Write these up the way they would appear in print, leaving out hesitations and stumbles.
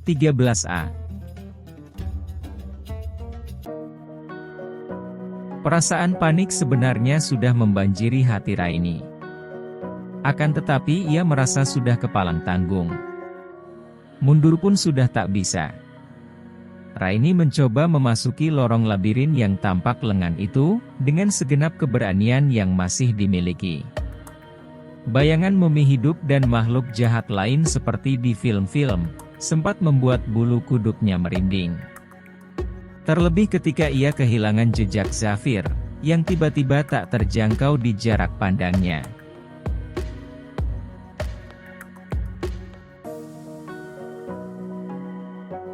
13A. Perasaan panik sebenarnya sudah membanjiri hati Raini. Akan tetapi ia merasa sudah kepalang tanggung. Mundur pun sudah tak bisa. Raini mencoba memasuki lorong labirin yang tampak lengan itu, dengan segenap keberanian yang masih dimiliki. Bayangan mumi hidup dan makhluk jahat lain seperti di film-film, sempat membuat bulu kuduknya merinding. Terlebih ketika ia kehilangan jejak Zafir, yang tiba-tiba tak terjangkau di jarak pandangnya.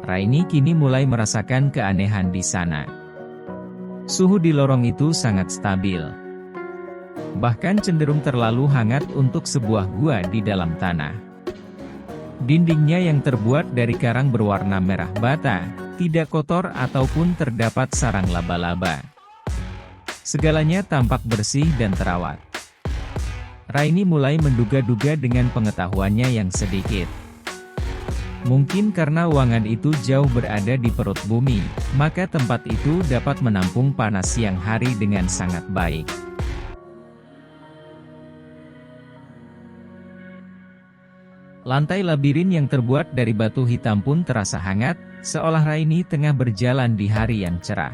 Raini kini mulai merasakan keanehan di sana. Suhu di lorong itu sangat stabil. Bahkan cenderung terlalu hangat untuk sebuah gua di dalam tanah. Dindingnya yang terbuat dari karang berwarna merah bata, tidak kotor ataupun terdapat sarang laba-laba. Segalanya tampak bersih dan terawat. Raini mulai menduga-duga dengan pengetahuannya yang sedikit. Mungkin karena ruangan itu jauh berada di perut bumi, maka tempat itu dapat menampung panas siang hari dengan sangat baik. Lantai labirin yang terbuat dari batu hitam pun terasa hangat, seolah Raini tengah berjalan di hari yang cerah.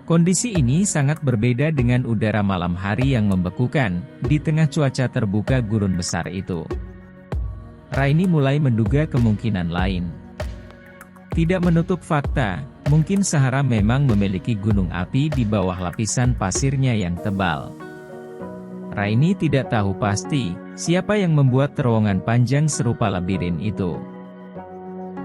Kondisi ini sangat berbeda dengan udara malam hari yang membekukan, di tengah cuaca terbuka gurun besar itu. Raini mulai menduga kemungkinan lain. Tidak menutup fakta, mungkin Sahara memang memiliki gunung api di bawah lapisan pasirnya yang tebal. Raini tidak tahu pasti, siapa yang membuat terowongan panjang serupa labirin itu.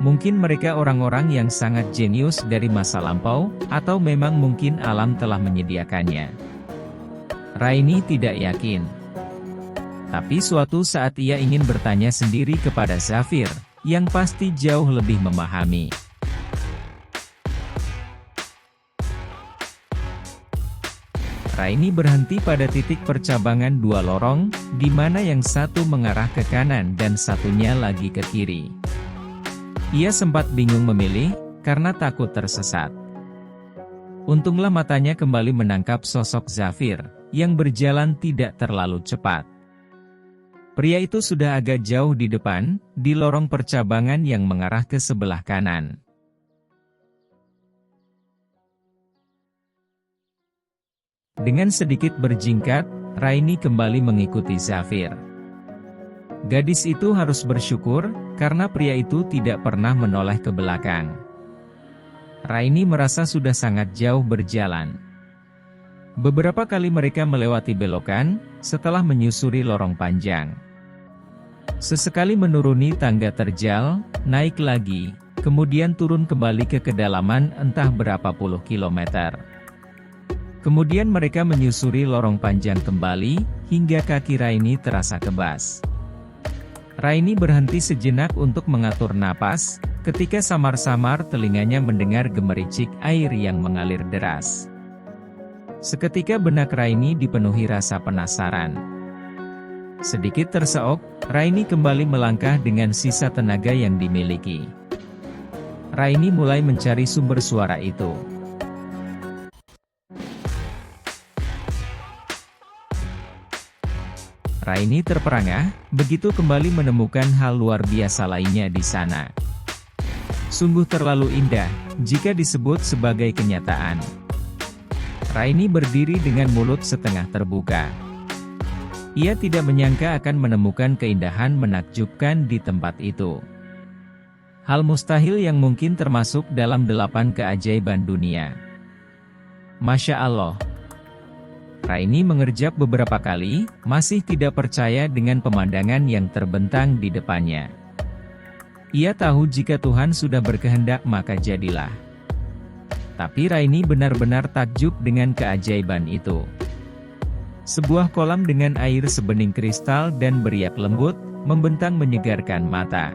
Mungkin mereka orang-orang yang sangat jenius dari masa lampau, atau memang mungkin alam telah menyediakannya. Raini tidak yakin. Tapi suatu saat ia ingin bertanya sendiri kepada Zafir, yang pasti jauh lebih memahami. Raini berhenti pada titik percabangan dua lorong, di mana yang satu mengarah ke kanan dan satunya lagi ke kiri. Ia sempat bingung memilih, karena takut tersesat. Untunglah matanya kembali menangkap sosok Zafir, yang berjalan tidak terlalu cepat. Pria itu sudah agak jauh di depan, di lorong percabangan yang mengarah ke sebelah kanan. Dengan sedikit berjingkat, Raini kembali mengikuti Zafir. Gadis itu harus bersyukur, karena pria itu tidak pernah menoleh ke belakang. Raini merasa sudah sangat jauh berjalan. Beberapa kali mereka melewati belokan, setelah menyusuri lorong panjang. Sesekali menuruni tangga terjal, naik lagi, kemudian turun kembali ke kedalaman entah berapa puluh kilometer. Kemudian mereka menyusuri lorong panjang kembali, hingga kaki Raini terasa kebas. Raini berhenti sejenak untuk mengatur napas, ketika samar-samar telinganya mendengar gemericik air yang mengalir deras. Seketika benak Raini dipenuhi rasa penasaran. Sedikit terseok, Raini kembali melangkah dengan sisa tenaga yang dimiliki. Raini mulai mencari sumber suara itu. Raini terperangah, begitu kembali menemukan hal luar biasa lainnya di sana. Sungguh terlalu indah, jika disebut sebagai kenyataan. Raini berdiri dengan mulut setengah terbuka. Ia tidak menyangka akan menemukan keindahan menakjubkan di tempat itu. Hal mustahil yang mungkin termasuk dalam 8 keajaiban dunia. Masya Allah. Raini mengerjap beberapa kali, masih tidak percaya dengan pemandangan yang terbentang di depannya. Ia tahu jika Tuhan sudah berkehendak maka jadilah. Tapi Raini benar-benar takjub dengan keajaiban itu. Sebuah kolam dengan air sebening kristal dan beriak lembut, membentang menyegarkan mata.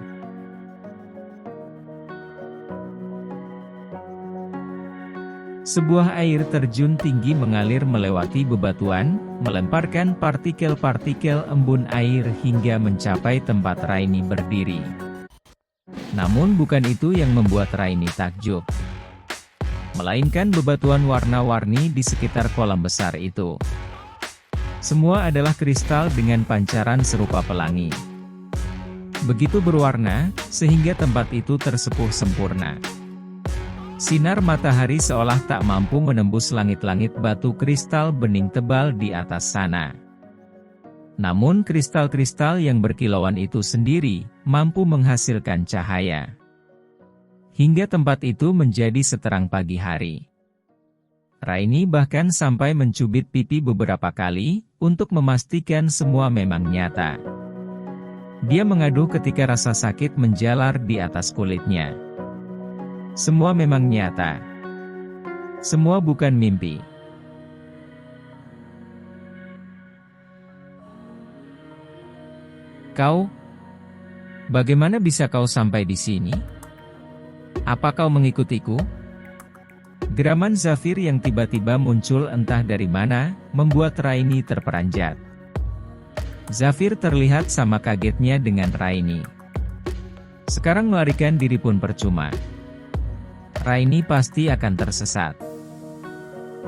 Sebuah air terjun tinggi mengalir melewati bebatuan, melemparkan partikel-partikel embun air hingga mencapai tempat Raini berdiri. Namun bukan itu yang membuat Raini takjub, melainkan bebatuan warna-warni di sekitar kolam besar itu. Semua adalah kristal dengan pancaran serupa pelangi. Begitu berwarna, sehingga tempat itu tersepuh sempurna. Sinar matahari seolah tak mampu menembus langit-langit batu kristal bening tebal di atas sana. Namun kristal-kristal yang berkilauan itu sendiri, mampu menghasilkan cahaya. Hingga tempat itu menjadi seterang pagi hari. Raini bahkan sampai mencubit pipi beberapa kali, untuk memastikan semua memang nyata. Dia mengaduh ketika rasa sakit menjalar di atas kulitnya. Semua memang nyata. Semua bukan mimpi. Kau? Bagaimana bisa kau sampai di sini? Apa kau mengikutiku? Geraman Zafir yang tiba-tiba muncul entah dari mana, membuat Raini terperanjat. Zafir terlihat sama kagetnya dengan Raini. Sekarang melarikan diri pun percuma. Raini pasti akan tersesat.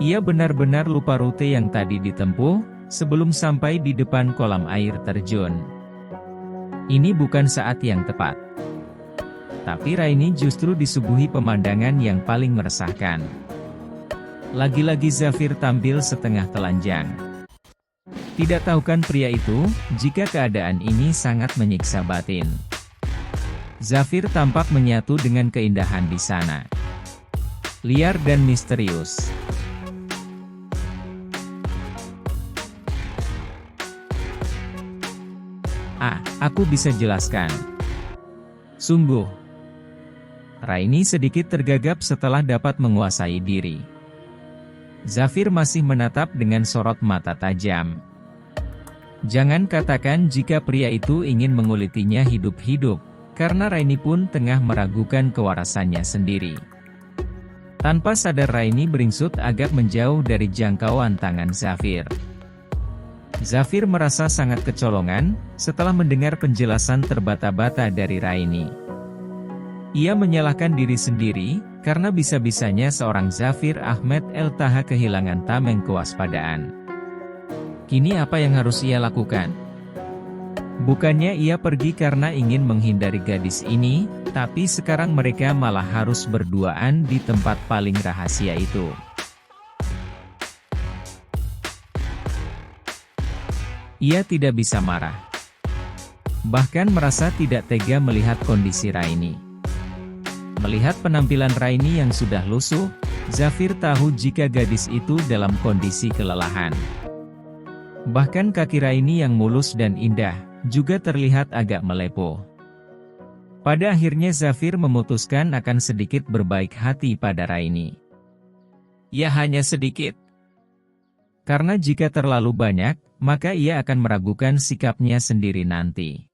Ia benar-benar lupa rute yang tadi ditempuh, sebelum sampai di depan kolam air terjun. Ini bukan saat yang tepat. Tapi Raini justru disuguhi pemandangan yang paling meresahkan. Lagi-lagi Zafir tampil setengah telanjang. Tidak tahukan pria itu, jika keadaan ini sangat menyiksa batin. Zafir tampak menyatu dengan keindahan di sana. Liar dan misterius. Aku bisa jelaskan. Sungguh. Raini sedikit tergagap setelah dapat menguasai diri. Zafir masih menatap dengan sorot mata tajam. Jangan katakan jika pria itu ingin mengulitinya hidup-hidup, karena Raini pun tengah meragukan kewarasannya sendiri. Tanpa sadar Raini beringsut agak menjauh dari jangkauan tangan Zafir. Zafir merasa sangat kecolongan, setelah mendengar penjelasan terbata-bata dari Raini. Ia menyalahkan diri sendiri, karena bisa-bisanya seorang Zafir Ahmed El Taha kehilangan tameng kewaspadaan. Kini apa yang harus ia lakukan? Bukannya ia pergi karena ingin menghindari gadis ini, tapi sekarang mereka malah harus berduaan di tempat paling rahasia itu. Ia tidak bisa marah. Bahkan merasa tidak tega melihat kondisi Raini. Melihat penampilan Raini yang sudah lusuh, Zafir tahu jika gadis itu dalam kondisi kelelahan. Bahkan kaki Raini yang mulus dan indah, juga terlihat agak melepuh. Pada akhirnya Zafir memutuskan akan sedikit berbaik hati pada Raini. Ya hanya sedikit. Karena jika terlalu banyak, maka ia akan meragukan sikapnya sendiri nanti.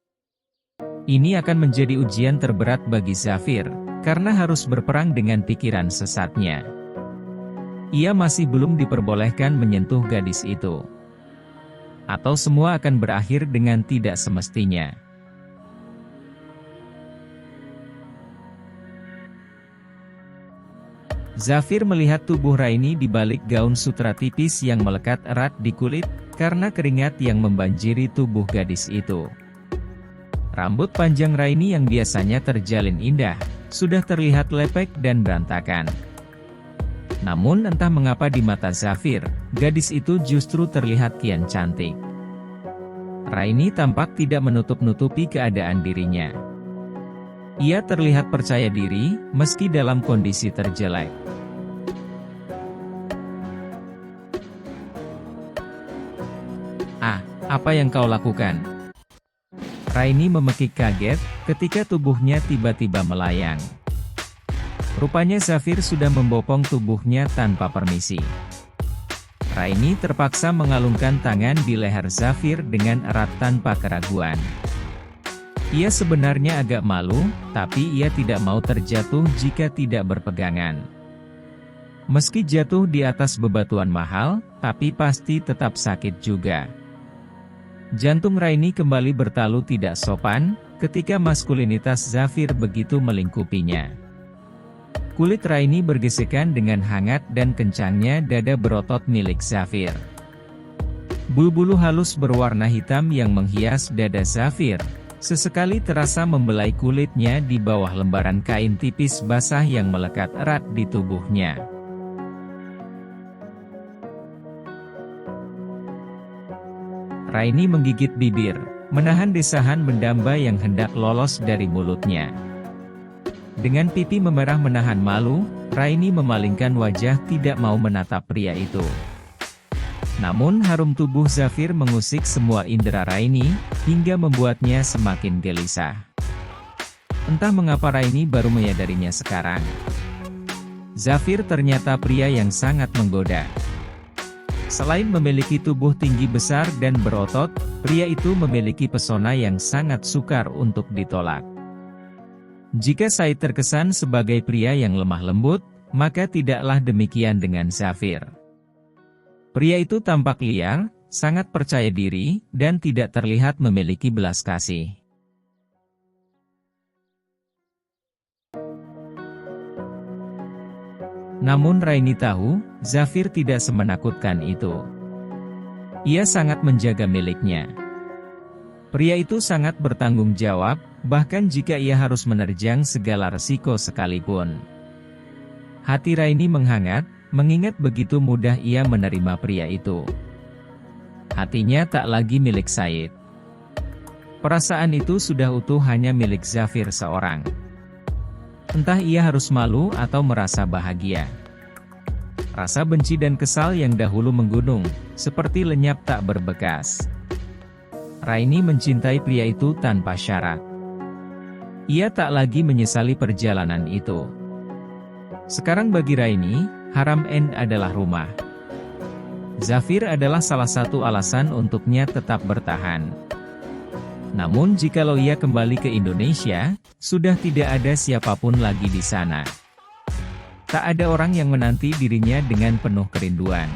Ini akan menjadi ujian terberat bagi Zafir, karena harus berperang dengan pikiran sesatnya. Ia masih belum diperbolehkan menyentuh gadis itu. Atau semua akan berakhir dengan tidak semestinya. Zafir melihat tubuh Raini di balik gaun sutra tipis yang melekat erat di kulit, karena keringat yang membanjiri tubuh gadis itu. Rambut panjang Raini yang biasanya terjalin indah, sudah terlihat lepek dan berantakan. Namun entah mengapa di mata Zafir, gadis itu justru terlihat kian cantik. Raini tampak tidak menutup-nutupi keadaan dirinya. Ia terlihat percaya diri, meski dalam kondisi terjelek. Apa yang kau lakukan? Raini memekik kaget, ketika tubuhnya tiba-tiba melayang. Rupanya Zafir sudah membopong tubuhnya tanpa permisi. Raini terpaksa mengalungkan tangan di leher Zafir dengan erat tanpa keraguan. Ia sebenarnya agak malu, tapi ia tidak mau terjatuh jika tidak berpegangan. Meski jatuh di atas bebatuan mahal, tapi pasti tetap sakit juga. Jantung Raini kembali bertalu tidak sopan, ketika maskulinitas Zafir begitu melingkupinya. Kulit Raini bergesekan dengan hangat dan kencangnya dada berotot milik Zafir. Bulu-bulu halus berwarna hitam yang menghias dada Zafir, sesekali terasa membelai kulitnya di bawah lembaran kain tipis basah yang melekat erat di tubuhnya. Raini menggigit bibir, menahan desahan mendamba yang hendak lolos dari mulutnya. Dengan pipi memerah menahan malu, Raini memalingkan wajah tidak mau menatap pria itu. Namun harum tubuh Zafir mengusik semua indera Raini, hingga membuatnya semakin gelisah. Entah mengapa Raini baru menyadarinya sekarang. Zafir ternyata pria yang sangat menggoda. Selain memiliki tubuh tinggi besar dan berotot, pria itu memiliki pesona yang sangat sukar untuk ditolak. Jika Said terkesan sebagai pria yang lemah lembut, maka tidaklah demikian dengan Zafir. Pria itu tampak liar, sangat percaya diri, dan tidak terlihat memiliki belas kasih. Namun Raini tahu, Zafir tidak semenakutkan itu. Ia sangat menjaga miliknya. Pria itu sangat bertanggung jawab, bahkan jika ia harus menerjang segala resiko sekalipun. Hati Raini menghangat, mengingat begitu mudah ia menerima pria itu. Hatinya tak lagi milik Said. Perasaan itu sudah utuh hanya milik Zafir seorang. Entah ia harus malu atau merasa bahagia. Rasa benci dan kesal yang dahulu menggunung, seperti lenyap tak berbekas. Raini mencintai pria itu tanpa syarat. Ia tak lagi menyesali perjalanan itu. Sekarang bagi Raini, Haram End adalah rumah. Zafir adalah salah satu alasan untuknya tetap bertahan. Namun jikalau ia kembali ke Indonesia, sudah tidak ada siapapun lagi di sana. Tak ada orang yang menanti dirinya dengan penuh kerinduan.